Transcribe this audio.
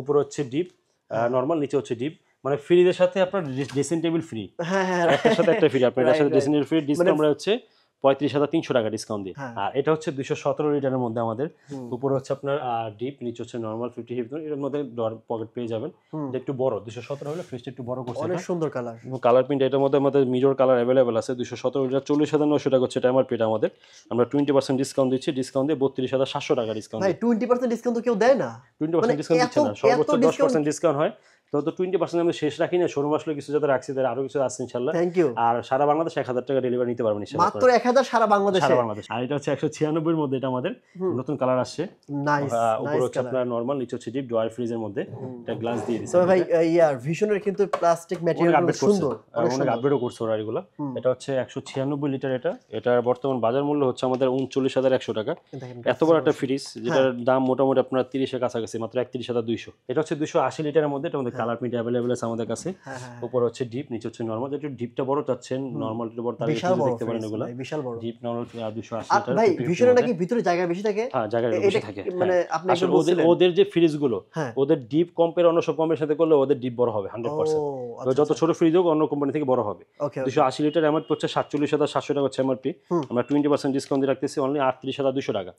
উপরে হচ্ছে deep normal, নিচে হচ্ছে ডিপ, মানে ফ্রিজের সাথে আপনার ড্রেসিং টেবিল ফ্রি, একটার সাথে একটা ফ্রি, আপনার এটার সাথে ড্রেসিং টেবিল ফ্রি, ডিসকাউন্ট হচ্ছে 35,300 টাকা ডিসকাউন্ট দিয়ে। আর এটা হচ্ছে 217 লিটারের মধ্যে আমাদের, উপরে হচ্ছে আপনার ডিপ, নিচে হচ্ছে নরমাল 50 হিট, এর মধ্যে ডোর পকেট পেয়ে যাবেন। এটা একটু বড়, 217 হলে ফ্রিজটা একটু বড় করছে, অনেক সুন্দর কালার, কালার প্রিন্ট এটার মধ্যে আমাদের মিরর কালার अवेलेबल আছে। 217 লিটার 40,900 টাকা হচ্ছে এটা এমআরপি, এটা আমাদের আমরা 20% ডিসকাউন্ট দিচ্ছি, ডিসকাউন্ট দিয়ে 32,700 টাকা ডিসকাউন্ট। ভাই 20% ডিসকাউন্ট তো কেউ দেয় না, 20% ডিসকাউন্ট দিচ্ছে না, সর্বোচ্চ 10% ডিসকাউন্ট হয়। তো 20% আমি শেষ রাখি না, শোরুম আসলে কিছু যাতে রাখছি, তার আরো কিছু আছে ইনশাআল্লাহ। Thank you. আর সারা বাংলাদেশ 1000 টাকা ডেলিভারি নিতে পারবেন ইনশাআল্লাহ, মাত্র 1000 সারা বাংলাদেশে, সারা বাংলাদেশ। আর এটা হচ্ছে 196 এর মধ্যে, এটা আমাদের নতুন কালার আসছে, নাইস, উপরে হচ্ছে আপনার নরমাল, নিচে হচ্ছে ডিপ, ডুয়াল ফ্রিজের মধ্যে, এটা গ্লাস দিয়ে দিয়েছে। তো ভাই ভিশনের কিন্তু প্লাস্টিক ম্যাটেরিয়াল সুন্দর, অনেক আপডেটও করছে ওরা এগুলো। এটা হচ্ছে 196 লিটার, এটার বর্তমান বাজার মূল্য হচ্ছে আমাদের 39,100 টাকা। এত বড় একটা ফ্রিজ যেটার দাম মোটামুটি আপনার 30 এর কাছাকাছি, মাত্র 31,200। এটা হচ্ছে 280 লিটারের মধ্যে, এটা আমাদের কালার প্রিন্ট अवेलेबल আছে আমাদের কাছে। উপরে হচ্ছে ডিপ, নিচে হচ্ছে নরমাল, যেটা ডিপটা বড় চাচ্ছেন, নরমাল একটু বড়, তার দেখতে পারেন এগুলো বিশাল বড় ডিপ নরমাল 280 আর লিটার। ভাই ভিশনের নাকি ভিতরে জায়গা বেশি থাকে? হ্যাঁ, জায়গা বেশি থাকে, মানে আপনি একটু ওদের যে ফ্রিজগুলো, ওদের ডিপ কম্পেয়ার অন্য সব কোম্পানির সাথে করলে ওদের ডিপ বড় হবে 100%। যত ছোট ফ্রিজ হোক অন্য কোম্পানি থেকে বড় হবে। 280 লিটার এমআরপি হচ্ছে 47,700 টাকা হচ্ছে এমআরপি, আমরা 20% ডিসকাউন্ট দিয়ে রাখতেছি অনলি 38,200 টাকা।